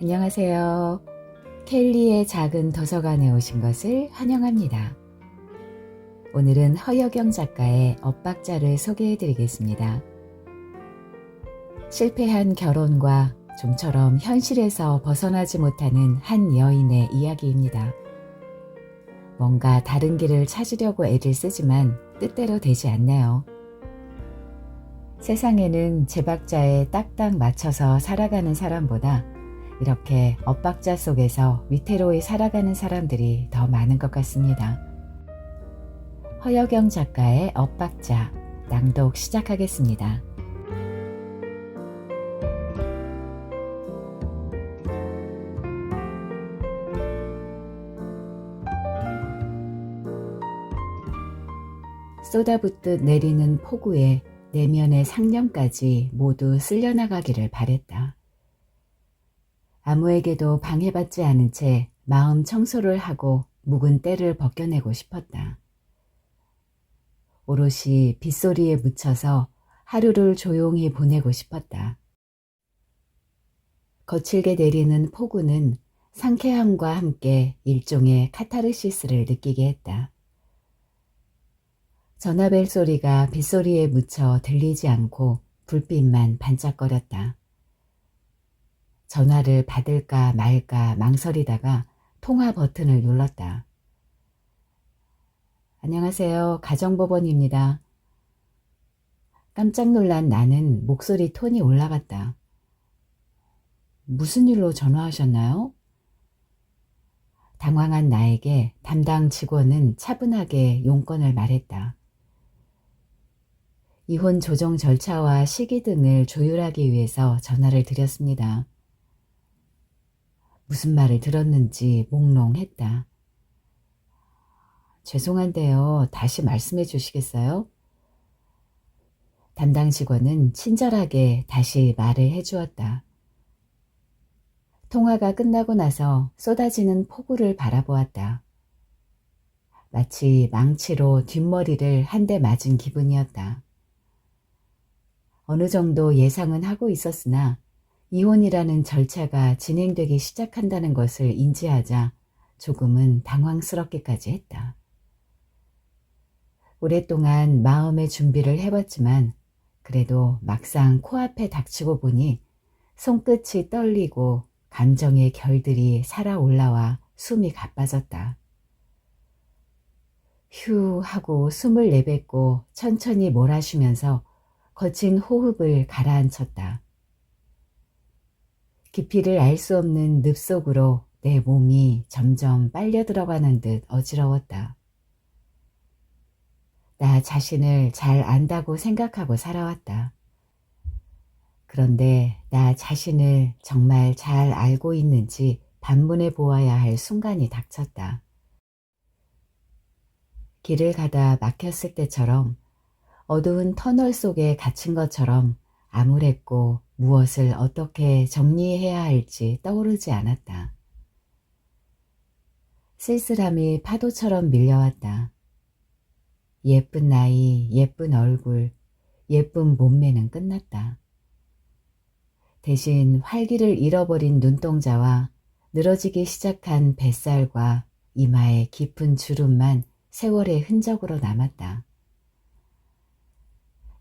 안녕하세요. 켈리의 작은 도서관에 오신 것을 환영합니다. 오늘은 허여경 작가의 엇박자를 소개해 드리겠습니다. 실패한 결혼과 좀처럼 현실에서 벗어나지 못하는 한 여인의 이야기입니다. 뭔가 다른 길을 찾으려고 애를 쓰지만 뜻대로 되지 않네요. 세상에는 제 박자에 딱딱 맞춰서 살아가는 사람보다 이렇게 엇박자 속에서 위태로이 살아가는 사람들이 더 많은 것 같습니다. 허여경 작가의 엇박자 낭독 시작하겠습니다. 쏟아붓듯 내리는 폭우에 내면의 상념까지 모두 쓸려나가기를 바랬다. 아무에게도 방해받지 않은 채 마음 청소를 하고 묵은 때를 벗겨내고 싶었다. 오롯이 빗소리에 묻혀서 하루를 조용히 보내고 싶었다. 거칠게 내리는 폭우는 상쾌함과 함께 일종의 카타르시스를 느끼게 했다. 전화벨 소리가 빗소리에 묻혀 들리지 않고 불빛만 반짝거렸다. 전화를 받을까 말까 망설이다가 통화 버튼을 눌렀다. 안녕하세요. 가정법원입니다. 깜짝 놀란 나는 목소리 톤이 올라갔다. 무슨 일로 전화하셨나요? 당황한 나에게 담당 직원은 차분하게 용건을 말했다. 이혼 조정 절차와 시기 등을 조율하기 위해서 전화를 드렸습니다. 무슨 말을 들었는지 몽롱했다. 죄송한데요. 다시 말씀해 주시겠어요? 담당 직원은 친절하게 다시 말을 해주었다. 통화가 끝나고 나서 쏟아지는 폭우를 바라보았다. 마치 망치로 뒷머리를 한 대 맞은 기분이었다. 어느 정도 예상은 하고 있었으나 이혼이라는 절차가 진행되기 시작한다는 것을 인지하자 조금은 당황스럽기까지 했다. 오랫동안 마음의 준비를 해봤지만 그래도 막상 코앞에 닥치고 보니 손끝이 떨리고 감정의 결들이 살아 올라와 숨이 가빠졌다. 휴 하고 숨을 내뱉고 천천히 몰아쉬면서 거친 호흡을 가라앉혔다. 깊이를 알 수 없는 늪 속으로 내 몸이 점점 빨려 들어가는 듯 어지러웠다. 나 자신을 잘 안다고 생각하고 살아왔다. 그런데 나 자신을 정말 잘 알고 있는지 반문해 보아야 할 순간이 닥쳤다. 길을 가다 막혔을 때처럼 어두운 터널 속에 갇힌 것처럼 암울했고 무엇을 어떻게 정리해야 할지 떠오르지 않았다. 쓸쓸함이 파도처럼 밀려왔다. 예쁜 나이, 예쁜 얼굴, 예쁜 몸매는 끝났다. 대신 활기를 잃어버린 눈동자와 늘어지기 시작한 뱃살과 이마의 깊은 주름만 세월의 흔적으로 남았다.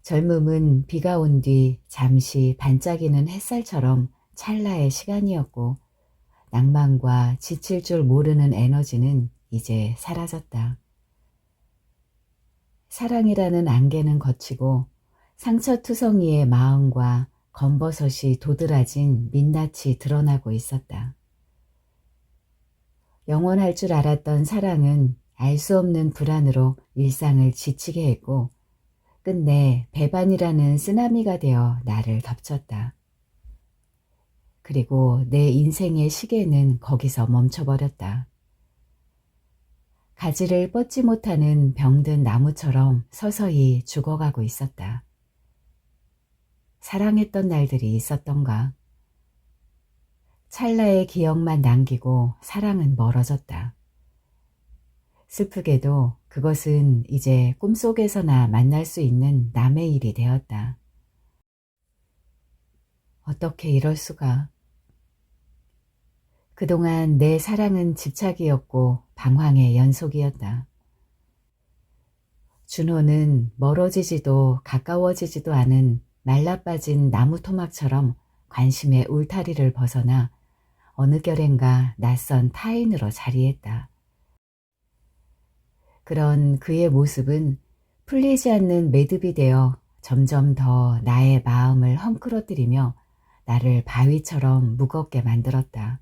젊음은 비가 온 뒤 잠시 반짝이는 햇살처럼 찰나의 시간이었고 낭만과 지칠 줄 모르는 에너지는 이제 사라졌다. 사랑이라는 안개는 거치고 상처투성이의 마음과 검버섯이 도드라진 민낯이 드러나고 있었다. 영원할 줄 알았던 사랑은 알 수 없는 불안으로 일상을 지치게 했고 끝내 배반이라는 쓰나미가 되어 나를 덮쳤다. 그리고 내 인생의 시계는 거기서 멈춰버렸다. 가지를 뻗지 못하는 병든 나무처럼 서서히 죽어가고 있었다. 사랑했던 날들이 있었던가? 찰나의 기억만 남기고 사랑은 멀어졌다. 슬프게도 그것은 이제 꿈속에서나 만날 수 있는 남의 일이 되었다. 어떻게 이럴 수가. 그동안 내 사랑은 집착이었고 방황의 연속이었다. 준호는 멀어지지도 가까워지지도 않은 말라빠진 나무 토막처럼 관심의 울타리를 벗어나 어느 결엔가 낯선 타인으로 자리했다. 그런 그의 모습은 풀리지 않는 매듭이 되어 점점 더 나의 마음을 헝클어뜨리며 나를 바위처럼 무겁게 만들었다.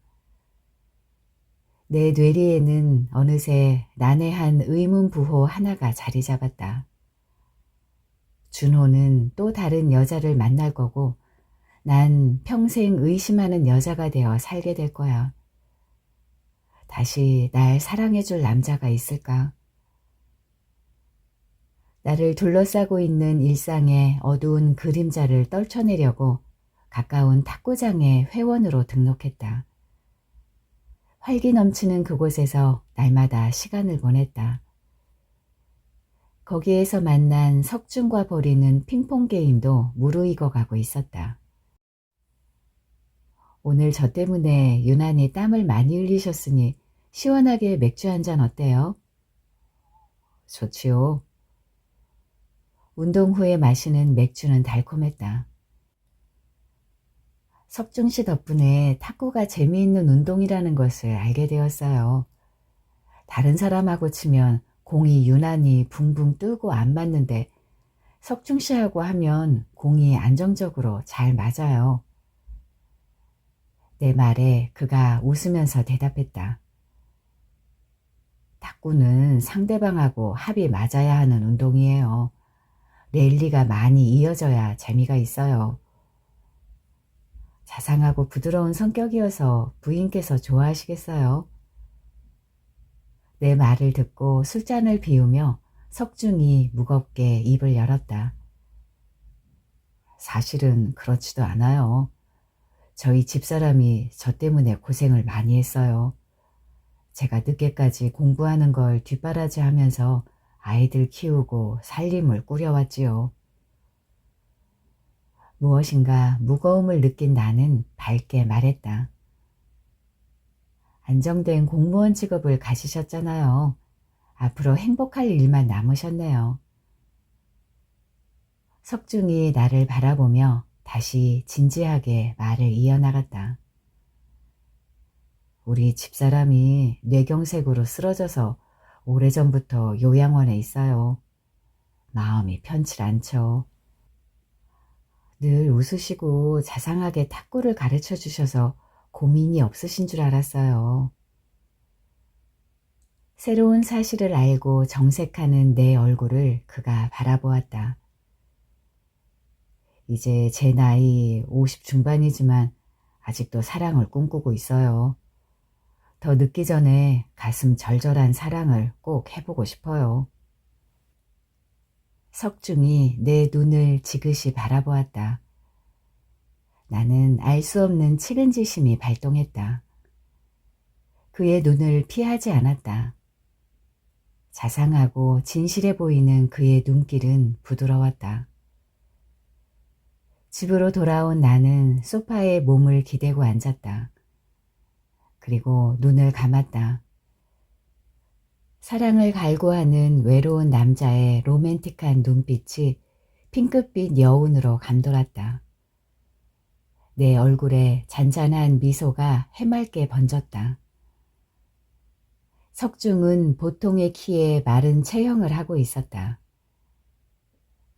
내 뇌리에는 어느새 난해한 의문부호 하나가 자리 잡았다. 준호는 또 다른 여자를 만날 거고 난 평생 의심하는 여자가 되어 살게 될 거야. 다시 날 사랑해줄 남자가 있을까? 나를 둘러싸고 있는 일상의 어두운 그림자를 떨쳐내려고 가까운 탁구장에 회원으로 등록했다. 활기 넘치는 그곳에서 날마다 시간을 보냈다. 거기에서 만난 석준과 벌이는 핑퐁 게임도 무르익어 가고 있었다. 오늘 저 때문에 유난히 땀을 많이 흘리셨으니 시원하게 맥주 한 잔 어때요? 좋지요. 운동 후에 마시는 맥주는 달콤했다. 석중 씨 덕분에 탁구가 재미있는 운동이라는 것을 알게 되었어요. 다른 사람하고 치면 공이 유난히 붕붕 뜨고 안 맞는데 석중 씨하고 하면 공이 안정적으로 잘 맞아요. 내 말에 그가 웃으면서 대답했다. 탁구는 상대방하고 합이 맞아야 하는 운동이에요. 랠리가 많이 이어져야 재미가 있어요. 자상하고 부드러운 성격이어서 부인께서 좋아하시겠어요? 내 말을 듣고 술잔을 비우며 석중이 무겁게 입을 열었다. 사실은 그렇지도 않아요. 저희 집사람이 저 때문에 고생을 많이 했어요. 제가 늦게까지 공부하는 걸 뒷바라지 하면서 아이들 키우고 살림을 꾸려왔지요. 무엇인가 무거움을 느낀 나는 밝게 말했다. 안정된 공무원 직업을 가지셨잖아요. 앞으로 행복할 일만 남으셨네요. 석중이 나를 바라보며 다시 진지하게 말을 이어나갔다. 우리 집사람이 뇌경색으로 쓰러져서 오래전부터 요양원에 있어요. 마음이 편치 않죠. 늘 웃으시고 자상하게 탁구를 가르쳐 주셔서 고민이 없으신 줄 알았어요. 새로운 사실을 알고 정색하는 내 얼굴을 그가 바라보았다. 이제 제 나이 50 중반이지만 아직도 사랑을 꿈꾸고 있어요. 더 늦기 전에 가슴 절절한 사랑을 꼭 해보고 싶어요. 석중이 내 눈을 지그시 바라보았다. 나는 알 수 없는 측은지심이 발동했다. 그의 눈을 피하지 않았다. 자상하고 진실해 보이는 그의 눈길은 부드러웠다. 집으로 돌아온 나는 소파에 몸을 기대고 앉았다. 그리고 눈을 감았다. 사랑을 갈구하는 외로운 남자의 로맨틱한 눈빛이 핑크빛 여운으로 감돌았다. 내 얼굴에 잔잔한 미소가 해맑게 번졌다. 석중은 보통의 키에 마른 체형을 하고 있었다.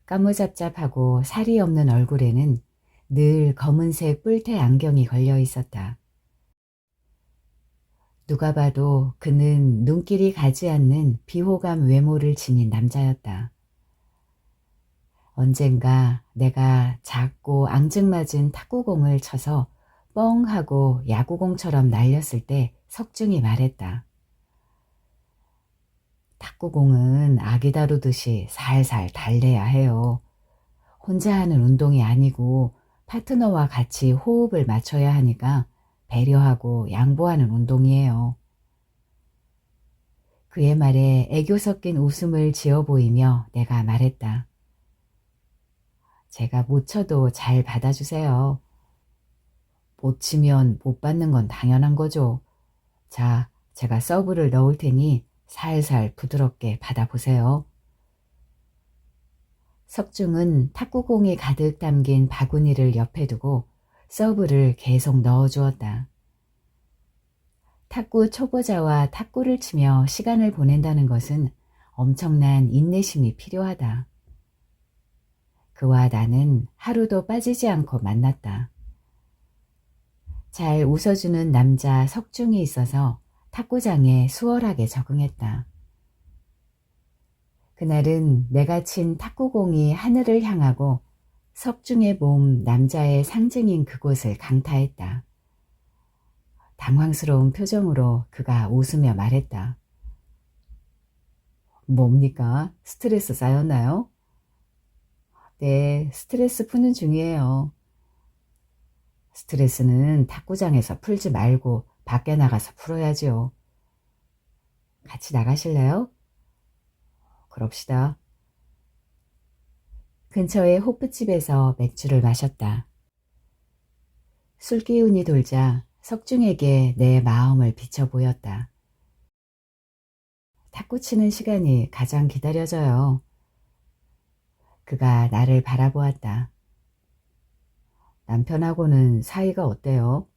까무잡잡하고 살이 없는 얼굴에는 늘 검은색 뿔테 안경이 걸려 있었다. 누가 봐도 그는 눈길이 가지 않는 비호감 외모를 지닌 남자였다. 언젠가 내가 작고 앙증맞은 탁구공을 쳐서 뻥 하고 야구공처럼 날렸을 때 석중이 말했다. 탁구공은 아기 다루듯이 살살 달래야 해요. 혼자 하는 운동이 아니고 파트너와 같이 호흡을 맞춰야 하니까 배려하고 양보하는 운동이에요. 그의 말에 애교 섞인 웃음을 지어 보이며 내가 말했다. 제가 못 쳐도 잘 받아주세요. 못 치면 못 받는 건 당연한 거죠. 자, 제가 서브를 넣을 테니 살살 부드럽게 받아보세요. 석중은 탁구공이 가득 담긴 바구니를 옆에 두고 서브를 계속 넣어주었다. 탁구 초보자와 탁구를 치며 시간을 보낸다는 것은 엄청난 인내심이 필요하다. 그와 나는 하루도 빠지지 않고 만났다. 잘 웃어주는 남자 석중이 있어서 탁구장에 수월하게 적응했다. 그날은 내가 친 탁구공이 하늘을 향하고 석중의 몸 남자의 상징인 그곳을 강타했다. 당황스러운 표정으로 그가 웃으며 말했다. 뭡니까? 스트레스 쌓였나요? 네, 스트레스 푸는 중이에요. 스트레스는 탁구장에서 풀지 말고 밖에 나가서 풀어야지요. 같이 나가실래요? 그럽시다. 근처의 호프집에서 맥주를 마셨다. 술 기운이 돌자 석중에게 내 마음을 비춰 보였다. 탁구 치는 시간이 가장 기다려져요. 그가 나를 바라보았다. 남편하고는 사이가 어때요?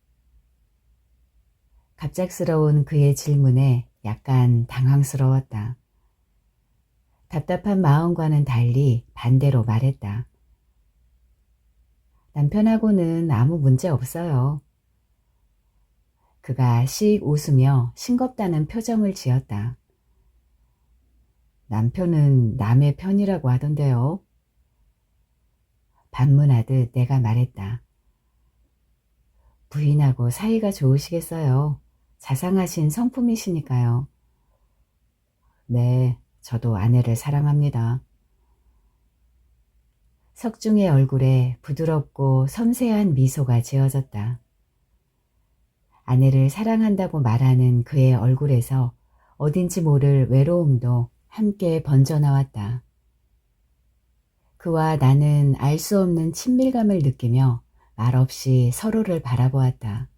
갑작스러운 그의 질문에 약간 당황스러웠다. 답답한 마음과는 달리 반대로 말했다. 남편하고는 아무 문제 없어요. 그가 씩 웃으며 싱겁다는 표정을 지었다. 남편은 남의 편이라고 하던데요. 반문하듯 내가 말했다. 부인하고 사이가 좋으시겠어요. 자상하신 성품이시니까요. 네, 저도 아내를 사랑합니다. 석중의 얼굴에 부드럽고 섬세한 미소가 지어졌다. 아내를 사랑한다고 말하는 그의 얼굴에서 어딘지 모를 외로움도 함께 번져나왔다. 그와 나는 알 수 없는 친밀감을 느끼며 말없이 서로를 바라보았다.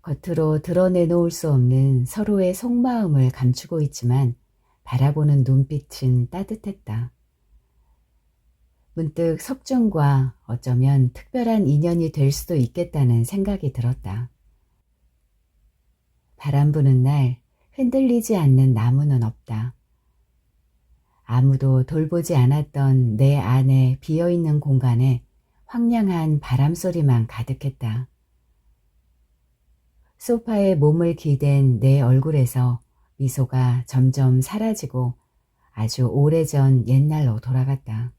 겉으로 드러내놓을 수 없는 서로의 속마음을 감추고 있지만 바라보는 눈빛은 따뜻했다. 문득 석중과 어쩌면 특별한 인연이 될 수도 있겠다는 생각이 들었다. 바람 부는 날 흔들리지 않는 나무는 없다. 아무도 돌보지 않았던 내 안에 비어있는 공간에 황량한 바람소리만 가득했다. 소파에 몸을 기댄 내 얼굴에서 미소가 점점 사라지고 아주 오래전 옛날로 돌아갔다.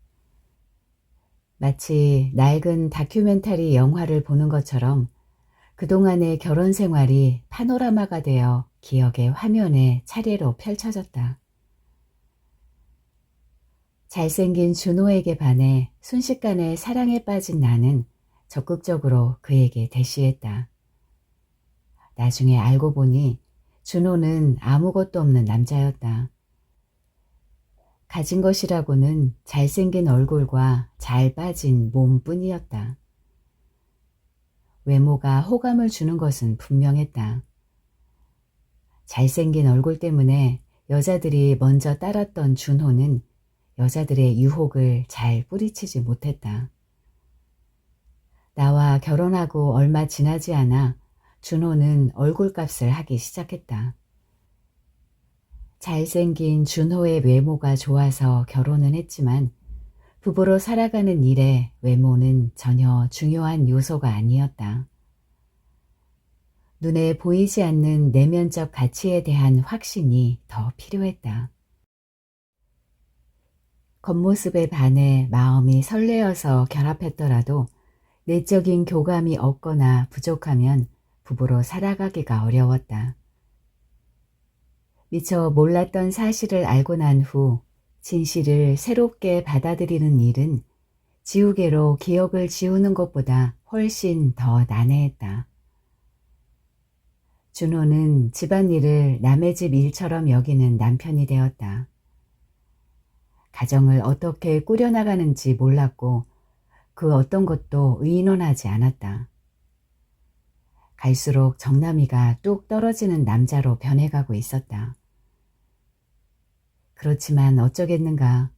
마치 낡은 다큐멘터리 영화를 보는 것처럼 그동안의 결혼 생활이 파노라마가 되어 기억의 화면에 차례로 펼쳐졌다. 잘생긴 준호에게 반해 순식간에 사랑에 빠진 나는 적극적으로 그에게 대시했다. 나중에 알고 보니 준호는 아무것도 없는 남자였다. 가진 것이라고는 잘생긴 얼굴과 잘 빠진 몸뿐이었다. 외모가 호감을 주는 것은 분명했다. 잘생긴 얼굴 때문에 여자들이 먼저 따랐던 준호는 여자들의 유혹을 잘 뿌리치지 못했다. 나와 결혼하고 얼마 지나지 않아 준호는 얼굴값을 하기 시작했다. 잘생긴 준호의 외모가 좋아서 결혼은 했지만 부부로 살아가는 일에 외모는 전혀 중요한 요소가 아니었다. 눈에 보이지 않는 내면적 가치에 대한 확신이 더 필요했다. 겉모습에 반해 마음이 설레어서 결합했더라도 내적인 교감이 없거나 부족하면 부부로 살아가기가 어려웠다. 미처 몰랐던 사실을 알고 난 후 진실을 새롭게 받아들이는 일은 지우개로 기억을 지우는 것보다 훨씬 더 난해했다. 준호는 집안일을 남의 집 일처럼 여기는 남편이 되었다. 가정을 어떻게 꾸려나가는지 몰랐고 그 어떤 것도 의논하지 않았다. 갈수록 정남이가 뚝 떨어지는 남자로 변해가고 있었다. 그렇지만 어쩌겠는가.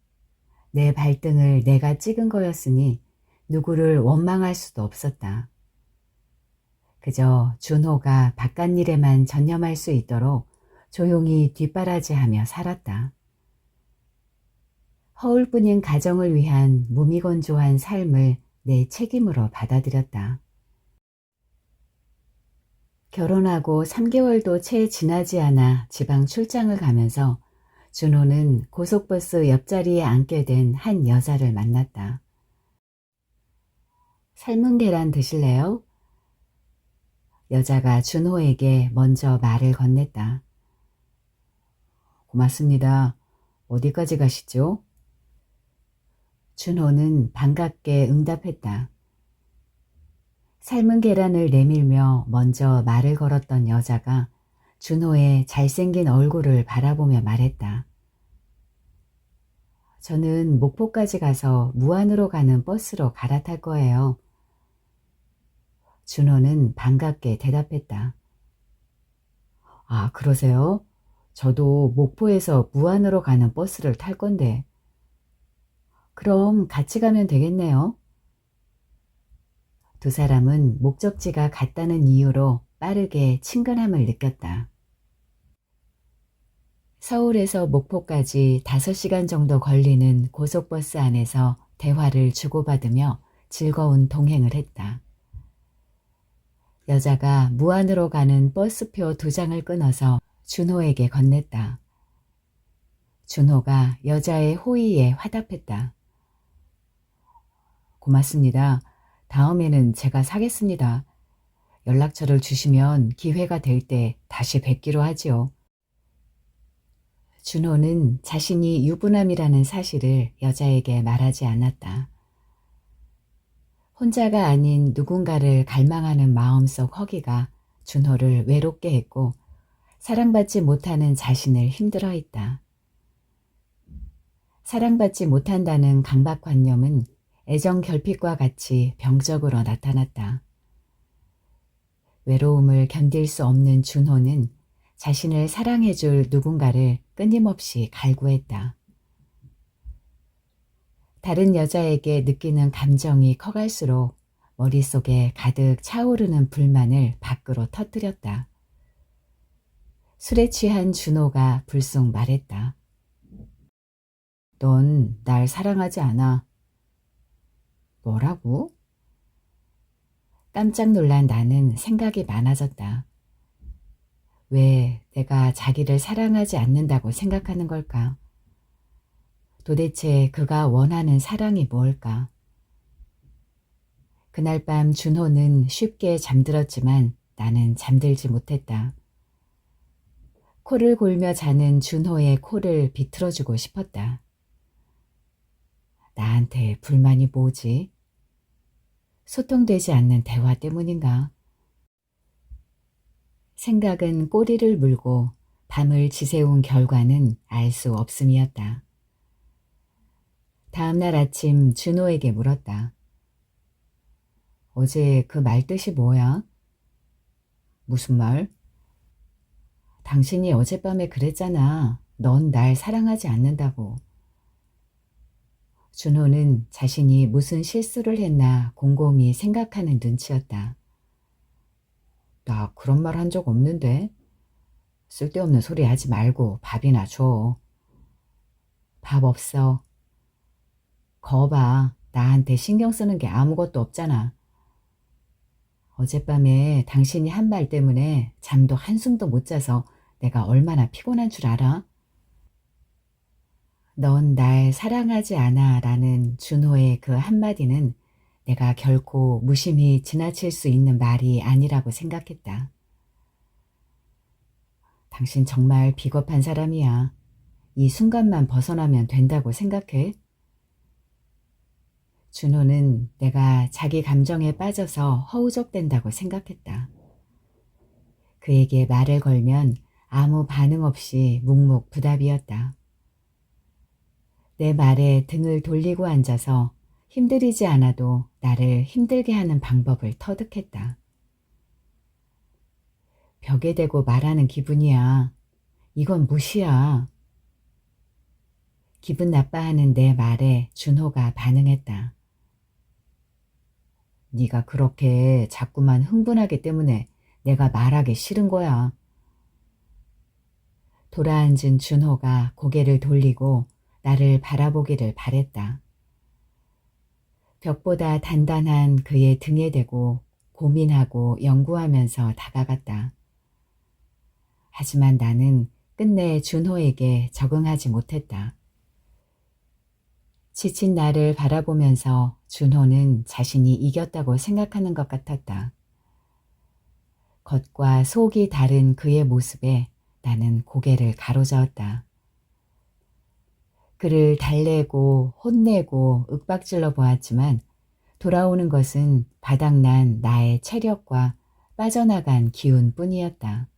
내 발등을 내가 찍은 거였으니 누구를 원망할 수도 없었다. 그저 준호가 바깥 일에만 전념할 수 있도록 조용히 뒷바라지하며 살았다. 허울뿐인 가정을 위한 무미건조한 삶을 내 책임으로 받아들였다. 결혼하고 3개월도 채 지나지 않아 지방 출장을 가면서 준호는 고속버스 옆자리에 앉게 된 한 여자를 만났다. 삶은 계란 드실래요? 여자가 준호에게 먼저 말을 건넸다. 고맙습니다. 어디까지 가시죠? 준호는 반갑게 응답했다. 삶은 계란을 내밀며 먼저 말을 걸었던 여자가 준호의 잘생긴 얼굴을 바라보며 말했다. 저는 목포까지 가서 무안으로 가는 버스로 갈아탈 거예요. 준호는 반갑게 대답했다. 아, 그러세요? 저도 목포에서 무안으로 가는 버스를 탈 건데. 그럼 같이 가면 되겠네요. 두 사람은 목적지가 같다는 이유로 빠르게 친근함을 느꼈다. 서울에서 목포까지 5시간 정도 걸리는 고속버스 안에서 대화를 주고받으며 즐거운 동행을 했다. 여자가 무안으로 가는 버스표 2장을 끊어서 준호에게 건넸다. 준호가 여자의 호의에 화답했다. 고맙습니다. 다음에는 제가 사겠습니다. 연락처를 주시면 기회가 될 때 다시 뵙기로 하지요. 준호는 자신이 유부남이라는 사실을 여자에게 말하지 않았다. 혼자가 아닌 누군가를 갈망하는 마음속 허기가 준호를 외롭게 했고 사랑받지 못하는 자신을 힘들어했다. 사랑받지 못한다는 강박관념은 애정 결핍과 같이 병적으로 나타났다. 외로움을 견딜 수 없는 준호는 자신을 사랑해줄 누군가를 끊임없이 갈구했다. 다른 여자에게 느끼는 감정이 커갈수록 머릿속에 가득 차오르는 불만을 밖으로 터뜨렸다. 술에 취한 준호가 불쑥 말했다. 넌 날 사랑하지 않아. 뭐라고? 깜짝 놀란 나는 생각이 많아졌다. 왜 내가 자기를 사랑하지 않는다고 생각하는 걸까? 도대체 그가 원하는 사랑이 뭘까? 그날 밤 준호는 쉽게 잠들었지만 나는 잠들지 못했다. 코를 골며 자는 준호의 코를 비틀어주고 싶었다. 나한테 불만이 뭐지? 소통되지 않는 대화 때문인가? 생각은 꼬리를 물고 밤을 지새운 결과는 알 수 없음이었다. 다음날 아침 준호에게 물었다. 어제 그 말 뜻이 뭐야? 무슨 말? 당신이 어젯밤에 그랬잖아. 넌 날 사랑하지 않는다고. 준호는 자신이 무슨 실수를 했나 곰곰이 생각하는 눈치였다. 나 그런 말 한 적 없는데. 쓸데없는 소리 하지 말고 밥이나 줘. 밥 없어. 거봐, 나한테 신경 쓰는 게 아무것도 없잖아. 어젯밤에 당신이 한 말 때문에 잠도 한숨도 못 자서 내가 얼마나 피곤한 줄 알아? 넌 날 사랑하지 않아 라는 준호의 그 한마디는 내가 결코 무심히 지나칠 수 있는 말이 아니라고 생각했다. 당신 정말 비겁한 사람이야. 이 순간만 벗어나면 된다고 생각해? 준호는 내가 자기 감정에 빠져서 허우적댄다고 생각했다. 그에게 말을 걸면 아무 반응 없이 묵묵부답이었다. 내 말에 등을 돌리고 앉아서 힘들이지 않아도 나를 힘들게 하는 방법을 터득했다. 벽에 대고 말하는 기분이야. 이건 무시야. 기분 나빠하는 내 말에 준호가 반응했다. 네가 그렇게 자꾸만 흥분하기 때문에 내가 말하기 싫은 거야. 돌아앉은 준호가 고개를 돌리고 나를 바라보기를 바랬다. 벽보다 단단한 그의 등에 대고 고민하고 연구하면서 다가갔다. 하지만 나는 끝내 준호에게 적응하지 못했다. 지친 나를 바라보면서 준호는 자신이 이겼다고 생각하는 것 같았다. 겉과 속이 다른 그의 모습에 나는 고개를 가로저었다. 그를 달래고 혼내고 윽박질러 보았지만 돌아오는 것은 바닥난 나의 체력과 빠져나간 기운뿐이었다.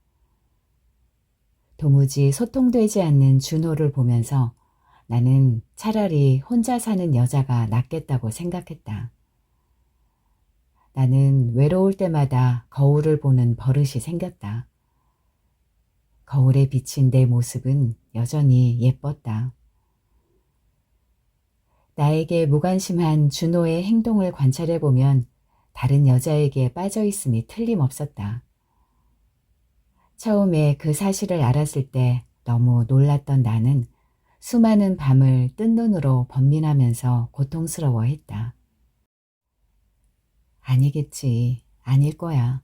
도무지 소통되지 않는 준호를 보면서 나는 차라리 혼자 사는 여자가 낫겠다고 생각했다. 나는 외로울 때마다 거울을 보는 버릇이 생겼다. 거울에 비친 내 모습은 여전히 예뻤다. 나에게 무관심한 준호의 행동을 관찰해보면 다른 여자에게 빠져있음이 틀림없었다. 처음에 그 사실을 알았을 때 너무 놀랐던 나는 수많은 밤을 뜬 눈으로 번민하면서 고통스러워했다. 아니겠지, 아닐 거야.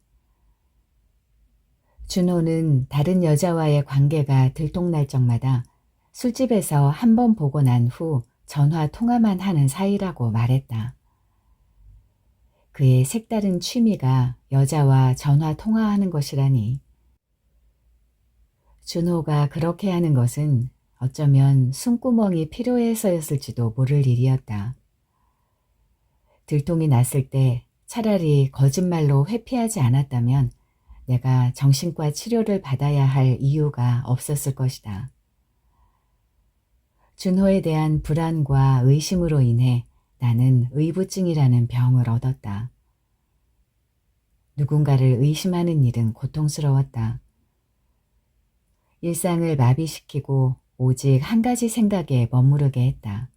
준호는 다른 여자와의 관계가 들통날 적마다 술집에서 한 번 보고 난 후 전화 통화만 하는 사이라고 말했다. 그의 색다른 취미가 여자와 전화 통화하는 것이라니. 준호가 그렇게 하는 것은 어쩌면 숨구멍이 필요해서였을지도 모를 일이었다. 들통이 났을 때 차라리 거짓말로 회피하지 않았다면 내가 정신과 치료를 받아야 할 이유가 없었을 것이다. 준호에 대한 불안과 의심으로 인해 나는 의부증이라는 병을 얻었다. 누군가를 의심하는 일은 고통스러웠다. 일상을 마비시키고 오직 한 가지 생각에 머무르게 했다.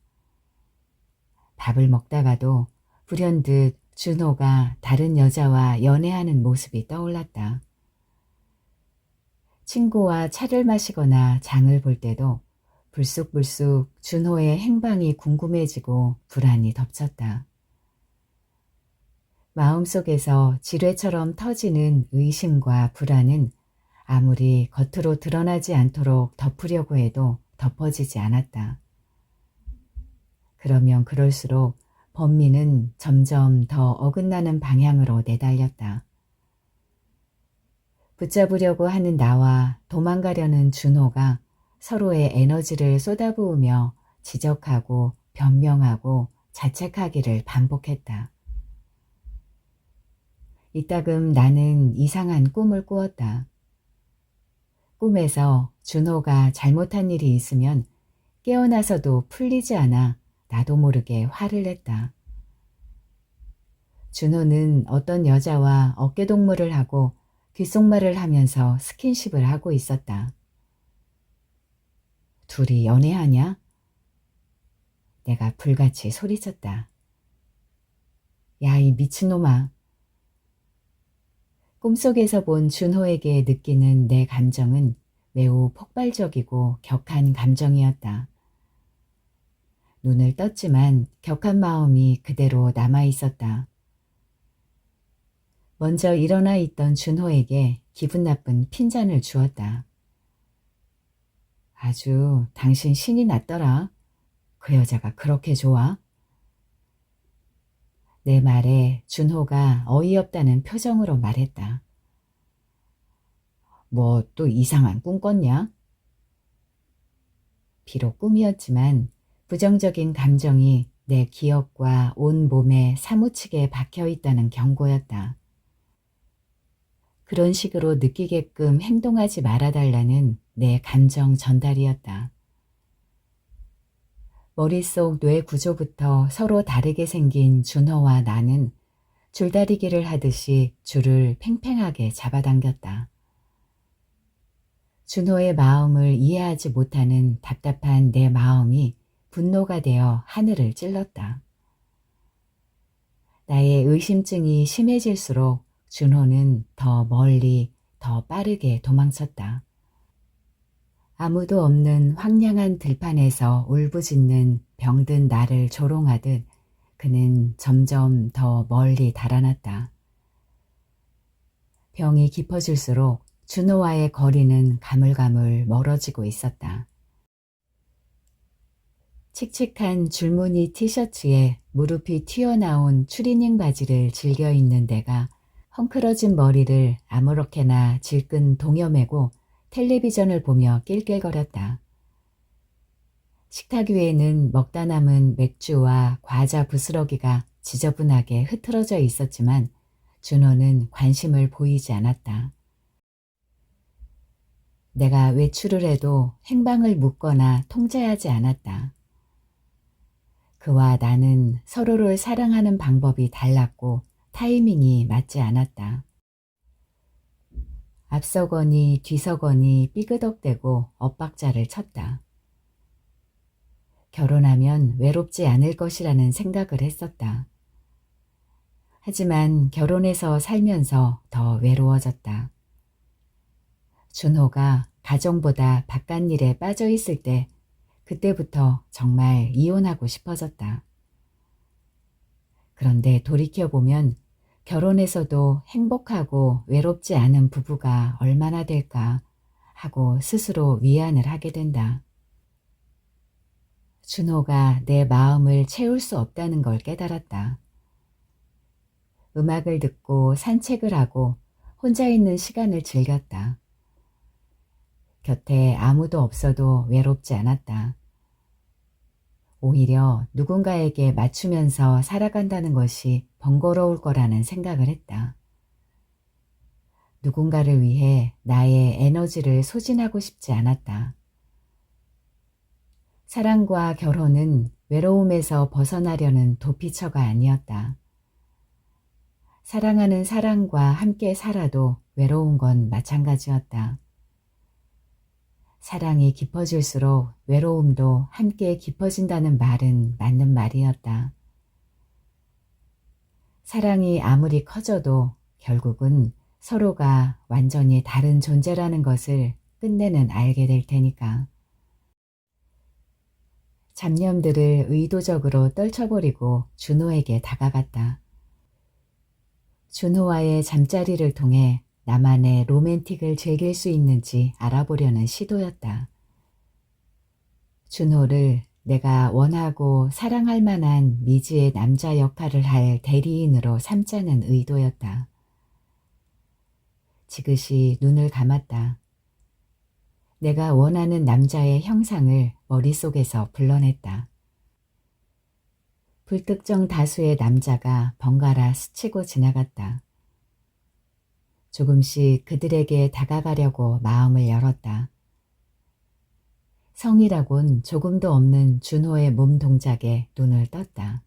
밥을 먹다가도 불현듯 준호가 다른 여자와 연애하는 모습이 떠올랐다. 친구와 차를 마시거나 장을 볼 때도 불쑥불쑥 준호의 행방이 궁금해지고 불안이 덮쳤다. 마음속에서 지뢰처럼 터지는 의심과 불안은 아무리 겉으로 드러나지 않도록 덮으려고 해도 덮어지지 않았다. 그러면 그럴수록 범민은 점점 더 어긋나는 방향으로 내달렸다. 붙잡으려고 하는 나와 도망가려는 준호가 서로의 에너지를 쏟아부으며 지적하고 변명하고 자책하기를 반복했다. 이따금 나는 이상한 꿈을 꾸었다. 꿈에서 준호가 잘못한 일이 있으면 깨어나서도 풀리지 않아 나도 모르게 화를 냈다. 준호는 어떤 여자와 어깨동무를 하고 귓속말을 하면서 스킨십을 하고 있었다. 둘이 연애하냐? 내가 불같이 소리쳤다. 야, 이 미친놈아. 꿈속에서 본 준호에게 느끼는 내 감정은 매우 폭발적이고 격한 감정이었다. 눈을 떴지만 격한 마음이 그대로 남아있었다. 먼저 일어나 있던 준호에게 기분 나쁜 핀잔을 주었다. 아주 당신 신이 났더라. 그 여자가 그렇게 좋아? 내 말에 준호가 어이없다는 표정으로 말했다. 뭐 또 이상한 꿈 꿨냐? 비록 꿈이었지만 부정적인 감정이 내 기억과 온 몸에 사무치게 박혀있다는 경고였다. 그런 식으로 느끼게끔 행동하지 말아달라는 내 감정 전달이었다. 머릿속 뇌 구조부터 서로 다르게 생긴 준호와 나는 줄다리기를 하듯이 줄을 팽팽하게 잡아당겼다. 준호의 마음을 이해하지 못하는 답답한 내 마음이 분노가 되어 하늘을 찔렀다. 나의 의심증이 심해질수록 준호는 더 멀리, 더 빠르게 도망쳤다. 아무도 없는 황량한 들판에서 울부짖는 병든 나를 조롱하듯 그는 점점 더 멀리 달아났다. 병이 깊어질수록 준호와의 거리는 가물가물 멀어지고 있었다. 칙칙한 줄무늬 티셔츠에 무릎이 튀어나온 추리닝 바지를 즐겨 입는 내가 헝클어진 머리를 아무렇게나 질끈 동여매고 텔레비전을 보며 낄낄거렸다. 식탁 위에는 먹다 남은 맥주와 과자 부스러기가 지저분하게 흐트러져 있었지만 준호는 관심을 보이지 않았다. 내가 외출을 해도 행방을 묻거나 통제하지 않았다. 그와 나는 서로를 사랑하는 방법이 달랐고 타이밍이 맞지 않았다. 앞서거니 뒤서거니 삐그덕대고 엇박자를 쳤다. 결혼하면 외롭지 않을 것이라는 생각을 했었다. 하지만 결혼해서 살면서 더 외로워졌다. 준호가 가정보다 바깥일에 빠져 있을 때 그때부터 정말 이혼하고 싶어졌다. 그런데 돌이켜보면 결혼해서도 행복하고 외롭지 않은 부부가 얼마나 될까 하고 스스로 위안을 하게 된다. 준호가 내 마음을 채울 수 없다는 걸 깨달았다. 음악을 듣고 산책을 하고 혼자 있는 시간을 즐겼다. 곁에 아무도 없어도 외롭지 않았다. 오히려 누군가에게 맞추면서 살아간다는 것이 번거로울 거라는 생각을 했다. 누군가를 위해 나의 에너지를 소진하고 싶지 않았다. 사랑과 결혼은 외로움에서 벗어나려는 도피처가 아니었다. 사랑하는 사람과 함께 살아도 외로운 건 마찬가지였다. 사랑이 깊어질수록 외로움도 함께 깊어진다는 말은 맞는 말이었다. 사랑이 아무리 커져도 결국은 서로가 완전히 다른 존재라는 것을 끝내는 알게 될 테니까. 잡념들을 의도적으로 떨쳐버리고 준호에게 다가갔다. 준호와의 잠자리를 통해 나만의 로맨틱을 즐길 수 있는지 알아보려는 시도였다. 준호를 내가 원하고 사랑할 만한 미지의 남자 역할을 할 대리인으로 삼자는 의도였다. 지그시 눈을 감았다. 내가 원하는 남자의 형상을 머릿속에서 불러냈다. 불특정 다수의 남자가 번갈아 스치고 지나갔다. 조금씩 그들에게 다가가려고 마음을 열었다. 성이라곤 조금도 없는 준호의 몸 동작에 눈을 떴다.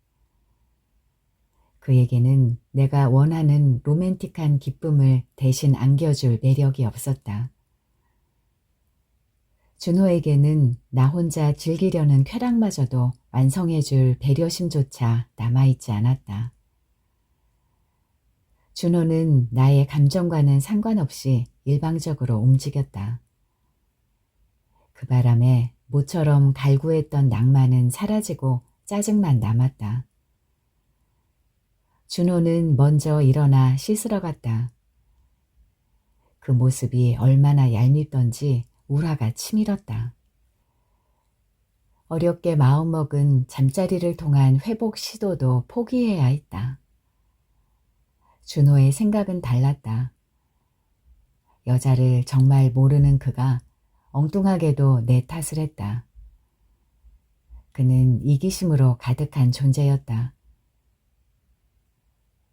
그에게는 내가 원하는 로맨틱한 기쁨을 대신 안겨줄 매력이 없었다. 준호에게는 나 혼자 즐기려는 쾌락마저도 완성해줄 배려심조차 남아있지 않았다. 준호는 나의 감정과는 상관없이 일방적으로 움직였다. 그 바람에 모처럼 갈구했던 낭만은 사라지고 짜증만 남았다. 준호는 먼저 일어나 씻으러 갔다. 그 모습이 얼마나 얄밉던지 우라가 치밀었다. 어렵게 마음먹은 잠자리를 통한 회복 시도도 포기해야 했다. 준호의 생각은 달랐다. 여자를 정말 모르는 그가 엉뚱하게도 내 탓을 했다. 그는 이기심으로 가득한 존재였다.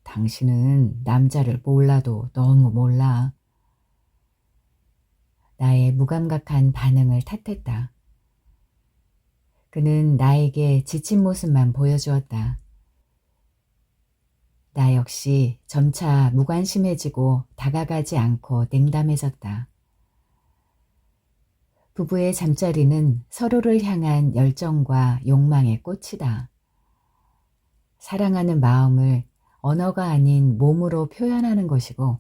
당신은 남자를 몰라도 너무 몰라. 나의 무감각한 반응을 탓했다. 그는 나에게 지친 모습만 보여주었다. 나 역시 점차 무관심해지고 다가가지 않고 냉담해졌다. 부부의 잠자리는 서로를 향한 열정과 욕망의 꽃이다. 사랑하는 마음을 언어가 아닌 몸으로 표현하는 것이고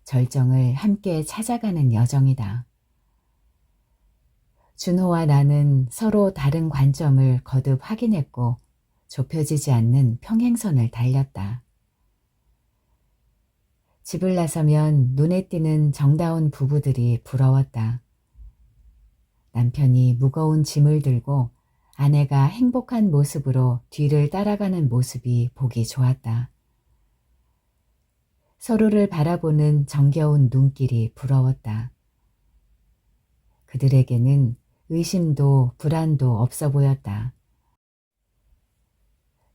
절정을 함께 찾아가는 여정이다. 준호와 나는 서로 다른 관점을 거듭 확인했고 좁혀지지 않는 평행선을 달렸다. 집을 나서면 눈에 띄는 정다운 부부들이 부러웠다. 남편이 무거운 짐을 들고 아내가 행복한 모습으로 뒤를 따라가는 모습이 보기 좋았다. 서로를 바라보는 정겨운 눈길이 부러웠다. 그들에게는 의심도 불안도 없어 보였다.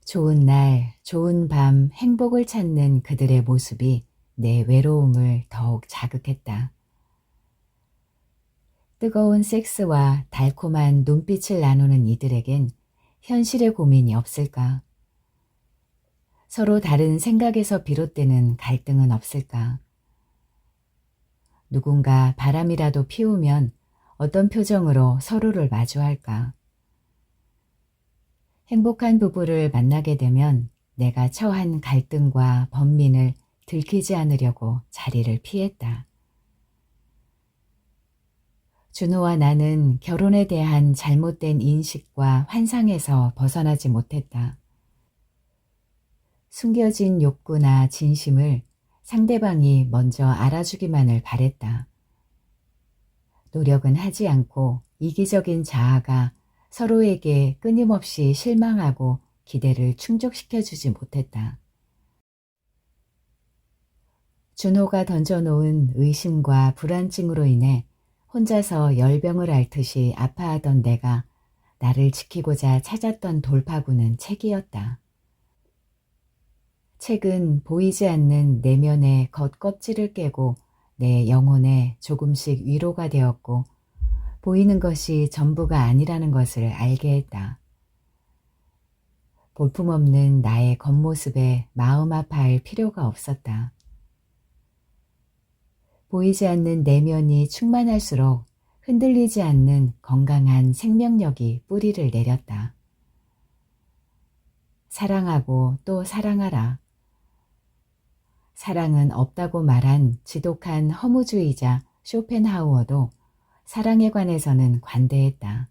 좋은 날, 좋은 밤, 행복을 찾는 그들의 모습이 내 외로움을 더욱 자극했다. 뜨거운 섹스와 달콤한 눈빛을 나누는 이들에겐 현실의 고민이 없을까? 서로 다른 생각에서 비롯되는 갈등은 없을까? 누군가 바람이라도 피우면 어떤 표정으로 서로를 마주할까? 행복한 부부를 만나게 되면 내가 처한 갈등과 번민을 들키지 않으려고 자리를 피했다. 준호와 나는 결혼에 대한 잘못된 인식과 환상에서 벗어나지 못했다. 숨겨진 욕구나 진심을 상대방이 먼저 알아주기만을 바랬다. 노력은 하지 않고 이기적인 자아가 서로에게 끊임없이 실망하고 기대를 충족시켜주지 못했다. 준호가 던져놓은 의심과 불안증으로 인해 혼자서 열병을 앓듯이 아파하던 내가 나를 지키고자 찾았던 돌파구는 책이었다. 책은 보이지 않는 내면의 겉껍질을 깨고 내 영혼에 조금씩 위로가 되었고 보이는 것이 전부가 아니라는 것을 알게 했다. 볼품없는 나의 겉모습에 마음 아파할 필요가 없었다. 보이지 않는 내면이 충만할수록 흔들리지 않는 건강한 생명력이 뿌리를 내렸다. 사랑하고 또 사랑하라. 사랑은 없다고 말한 지독한 허무주의자 쇼펜하우어도 사랑에 관해서는 관대했다.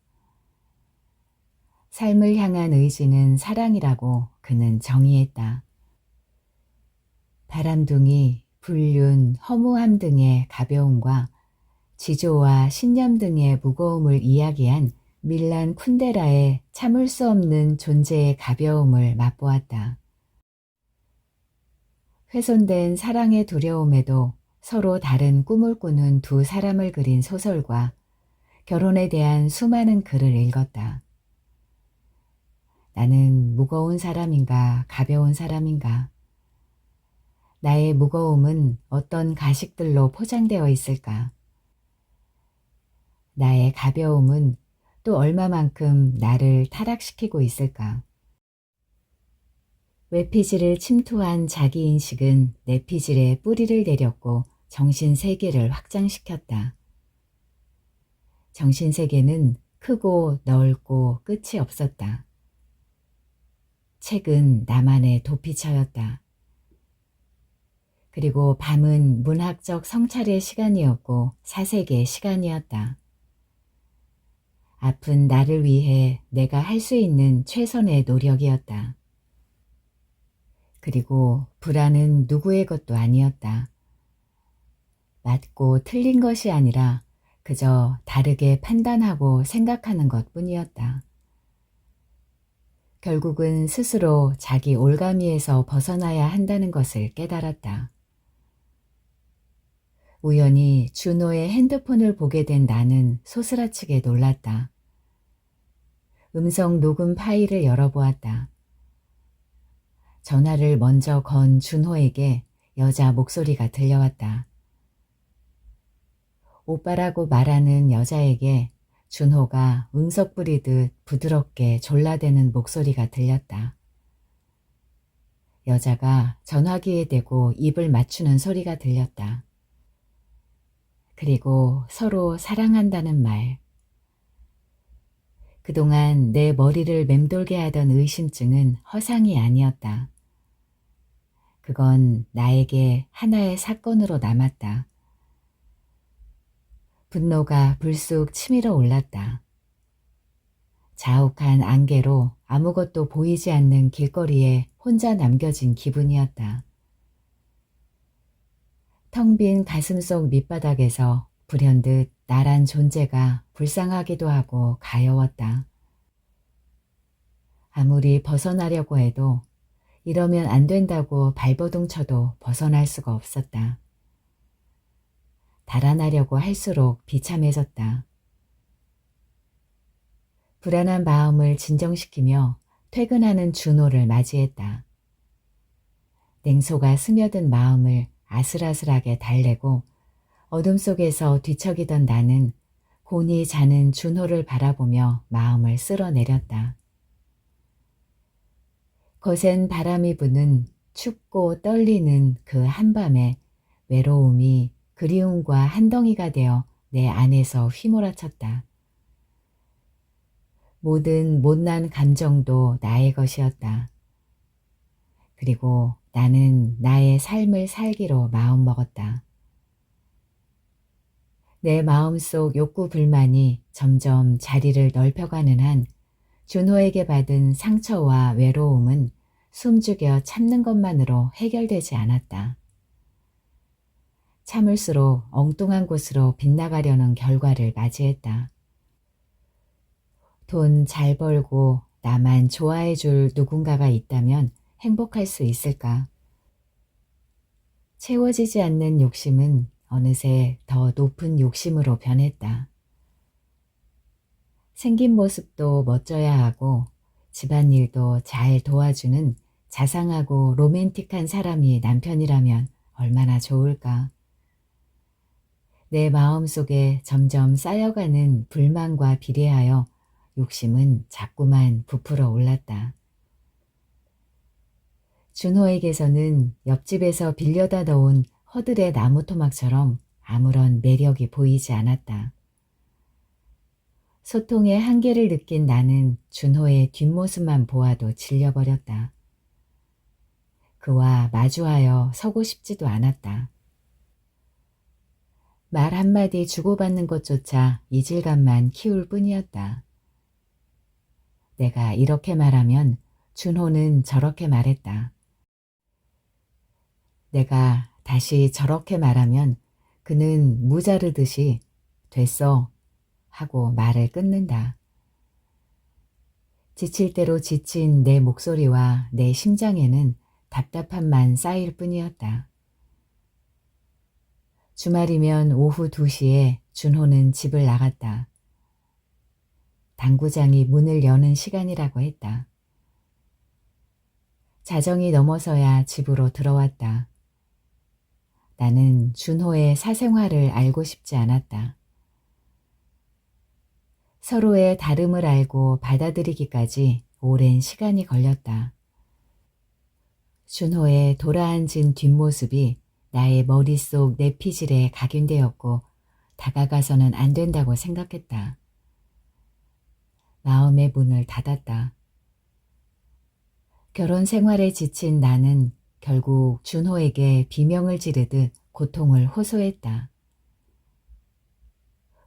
삶을 향한 의지는 사랑이라고 그는 정의했다. 바람둥이, 불륜, 허무함 등의 가벼움과 지조와 신념 등의 무거움을 이야기한 밀란 쿤데라의 참을 수 없는 존재의 가벼움을 맛보았다. 훼손된 사랑의 두려움에도 서로 다른 꿈을 꾸는 두 사람을 그린 소설과 결혼에 대한 수많은 글을 읽었다. 나는 무거운 사람인가 가벼운 사람인가? 나의 무거움은 어떤 가식들로 포장되어 있을까? 나의 가벼움은 또 얼마만큼 나를 타락시키고 있을까? 외피질을 침투한 자기인식은 내피질에 뿌리를 내렸고 정신세계를 확장시켰다. 정신세계는 크고 넓고 끝이 없었다. 책은 나만의 도피처였다. 그리고 밤은 문학적 성찰의 시간이었고 사색의 시간이었다. 아픈 나를 위해 내가 할 수 있는 최선의 노력이었다. 그리고 불안은 누구의 것도 아니었다. 맞고 틀린 것이 아니라 그저 다르게 판단하고 생각하는 것뿐이었다. 결국은 스스로 자기 올가미에서 벗어나야 한다는 것을 깨달았다. 우연히 준호의 핸드폰을 보게 된 나는 소스라치게 놀랐다. 음성 녹음 파일을 열어보았다. 전화를 먼저 건 준호에게 여자 목소리가 들려왔다. 오빠라고 말하는 여자에게 준호가 응석 부리듯 부드럽게 졸라대는 목소리가 들렸다. 여자가 전화기에 대고 입을 맞추는 소리가 들렸다. 그리고 서로 사랑한다는 말. 그동안 내 머리를 맴돌게 하던 의심증은 허상이 아니었다. 그건 나에게 하나의 사건으로 남았다. 분노가 불쑥 치밀어 올랐다. 자욱한 안개로 아무것도 보이지 않는 길거리에 혼자 남겨진 기분이었다. 텅 빈 가슴속 밑바닥에서 불현듯 나란 존재가 불쌍하기도 하고 가여웠다. 아무리 벗어나려고 해도 이러면 안 된다고 발버둥 쳐도 벗어날 수가 없었다. 달아나려고 할수록 비참해졌다. 불안한 마음을 진정시키며 퇴근하는 준호를 맞이했다. 냉소가 스며든 마음을 아슬아슬하게 달래고 어둠 속에서 뒤척이던 나는 곤히 자는 준호를 바라보며 마음을 쓸어내렸다. 거센 바람이 부는 춥고 떨리는 그 한밤에 외로움이 그리움과 한 덩이가 되어 내 안에서 휘몰아쳤다. 모든 못난 감정도 나의 것이었다. 그리고 나는 나의 삶을 살기로 마음먹었다. 내 마음속 욕구 불만이 점점 자리를 넓혀가는 한 준호에게 받은 상처와 외로움은 숨죽여 참는 것만으로 해결되지 않았다. 참을수록 엉뚱한 곳으로 빗나가려는 결과를 맞이했다. 돈 잘 벌고 나만 좋아해 줄 누군가가 있다면 행복할 수 있을까? 채워지지 않는 욕심은 어느새 더 높은 욕심으로 변했다. 생긴 모습도 멋져야 하고 집안일도 잘 도와주는 자상하고 로맨틱한 사람이 남편이라면 얼마나 좋을까? 내 마음속에 점점 쌓여가는 불만과 비례하여 욕심은 자꾸만 부풀어 올랐다. 준호에게서는 옆집에서 빌려다 놓은 허들의 나무 토막처럼 아무런 매력이 보이지 않았다. 소통의 한계를 느낀 나는 준호의 뒷모습만 보아도 질려버렸다. 그와 마주하여 서고 싶지도 않았다. 말 한마디 주고받는 것조차 이질감만 키울 뿐이었다. 내가 이렇게 말하면 준호는 저렇게 말했다. 내가 다시 저렇게 말하면 그는 무자르듯이 됐어 하고 말을 끊는다. 지칠 대로 지친 내 목소리와 내 심장에는 답답함만 쌓일 뿐이었다. 주말이면 오후 2시에 준호는 집을 나갔다. 당구장이 문을 여는 시간이라고 했다. 자정이 넘어서야 집으로 들어왔다. 나는 준호의 사생활을 알고 싶지 않았다. 서로의 다름을 알고 받아들이기까지 오랜 시간이 걸렸다. 준호의 돌아앉은 뒷모습이 나의 머릿속 내피질에 각인되었고 다가가서는 안 된다고 생각했다. 마음의 문을 닫았다. 결혼 생활에 지친 나는 결국 준호에게 비명을 지르듯 고통을 호소했다.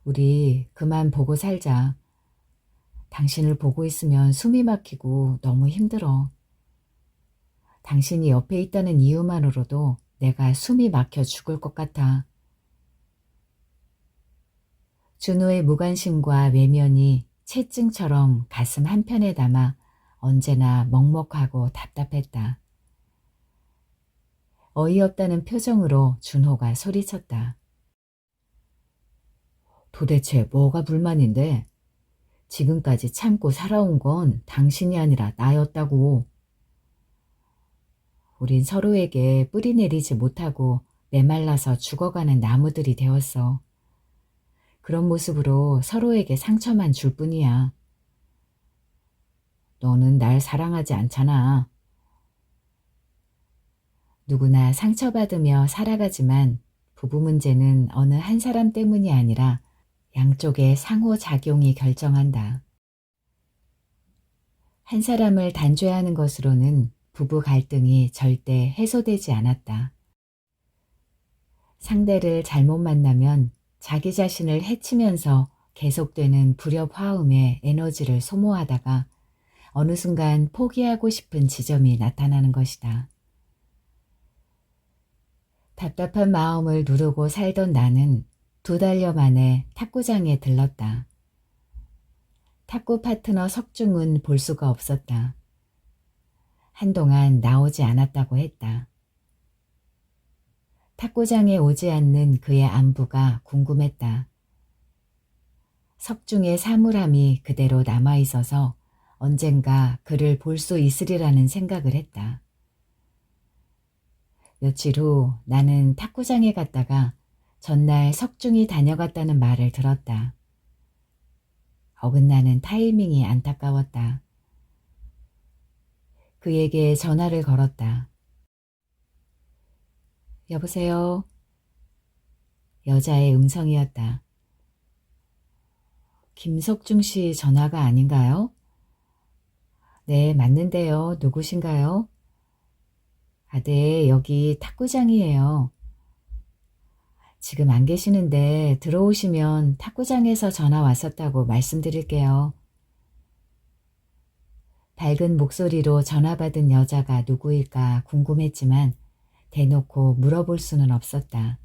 우리 그만 보고 살자. 당신을 보고 있으면 숨이 막히고 너무 힘들어. 당신이 옆에 있다는 이유만으로도 내가 숨이 막혀 죽을 것 같아. 준호의 무관심과 외면이 채증처럼 가슴 한편에 담아 언제나 먹먹하고 답답했다. 어이없다는 표정으로 준호가 소리쳤다. 도대체 뭐가 불만인데? 지금까지 참고 살아온 건 당신이 아니라 나였다고. 우린 서로에게 뿌리 내리지 못하고 메말라서 죽어가는 나무들이 되었어. 그런 모습으로 서로에게 상처만 줄 뿐이야. 너는 날 사랑하지 않잖아. 누구나 상처받으며 살아가지만 부부 문제는 어느 한 사람 때문이 아니라 양쪽의 상호작용이 결정한다. 한 사람을 단죄하는 것으로는 부부 갈등이 절대 해소되지 않았다. 상대를 잘못 만나면 자기 자신을 해치면서 계속되는 불협 화음에 에너지를 소모하다가 어느 순간 포기하고 싶은 지점이 나타나는 것이다. 답답한 마음을 누르고 살던 나는 2달여 만에 탁구장에 들렀다. 탁구 파트너 석중은 볼 수가 없었다. 한동안 나오지 않았다고 했다. 탁구장에 오지 않는 그의 안부가 궁금했다. 석중의 사물함이 그대로 남아있어서 언젠가 그를 볼 수 있으리라는 생각을 했다. 며칠 후 나는 탁구장에 갔다가 전날 석중이 다녀갔다는 말을 들었다. 어긋나는 타이밍이 안타까웠다. 그에게 전화를 걸었다. 여보세요? 여자의 음성이었다. 김석중 씨 전화가 아닌가요? 네, 맞는데요. 누구신가요? 아, 네, 여기 탁구장이에요. 지금 안 계시는데 들어오시면 탁구장에서 전화 왔었다고 말씀드릴게요. 밝은 목소리로 전화 받은 여자가 누구일까 궁금했지만 대놓고 물어볼 수는 없었다.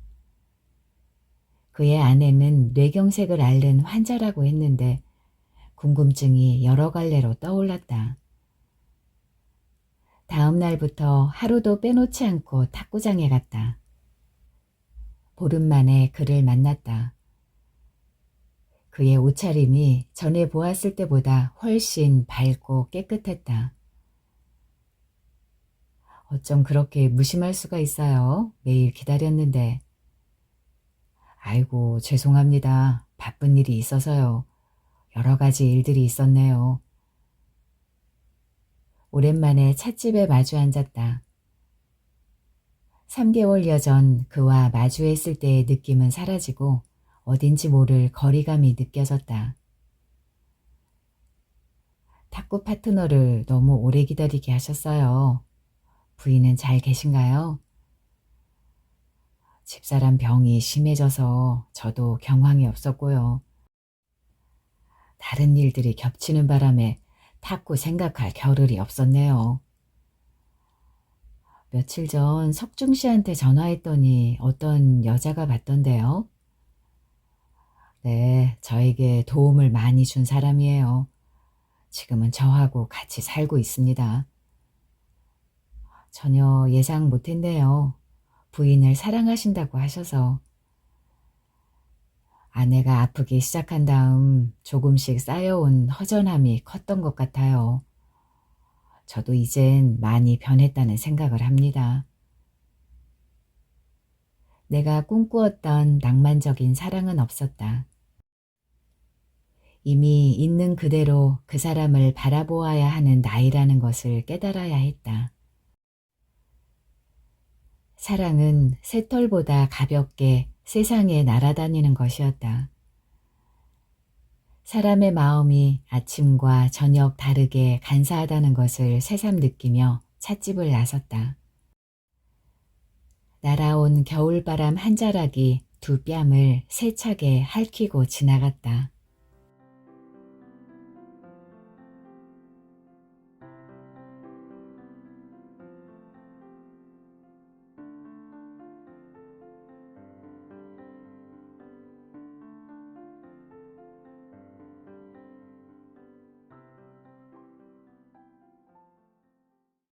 그의 아내는 뇌경색을 앓는 환자라고 했는데 궁금증이 여러 갈래로 떠올랐다. 다음 날부터 하루도 빼놓지 않고 탁구장에 갔다. 보름 만에 그를 만났다. 그의 옷차림이 전에 보았을 때보다 훨씬 밝고 깨끗했다. 어쩜 그렇게 무심할 수가 있어요? 매일 기다렸는데. 아이고, 죄송합니다. 바쁜 일이 있어서요. 여러 가지 일들이 있었네요. 오랜만에 찻집에 마주 앉았다. 3개월여 전 그와 마주했을 때의 느낌은 사라지고 어딘지 모를 거리감이 느껴졌다. 탁구 파트너를 너무 오래 기다리게 하셨어요. 부인은 잘 계신가요? 집사람 병이 심해져서 저도 경황이 없었고요. 다른 일들이 겹치는 바람에 탁구 생각할 겨를이 없었네요. 며칠 전 석중 씨한테 전화했더니 어떤 여자가 받던데요. 네, 저에게 도움을 많이 준 사람이에요. 지금은 저하고 같이 살고 있습니다. 전혀 예상 못했네요. 부인을 사랑하신다고 하셔서. 아내가 아프기 시작한 다음 조금씩 쌓여온 허전함이 컸던 것 같아요. 저도 이젠 많이 변했다는 생각을 합니다. 내가 꿈꾸었던 낭만적인 사랑은 없었다. 이미 있는 그대로 그 사람을 바라보아야 하는 나이라는 것을 깨달아야 했다. 사랑은 새털보다 가볍게 세상에 날아다니는 것이었다. 사람의 마음이 아침과 저녁 다르게 간사하다는 것을 새삼 느끼며 찻집을 나섰다. 날아온 겨울바람 한 자락이 두 뺨을 세차게 핥히고 지나갔다.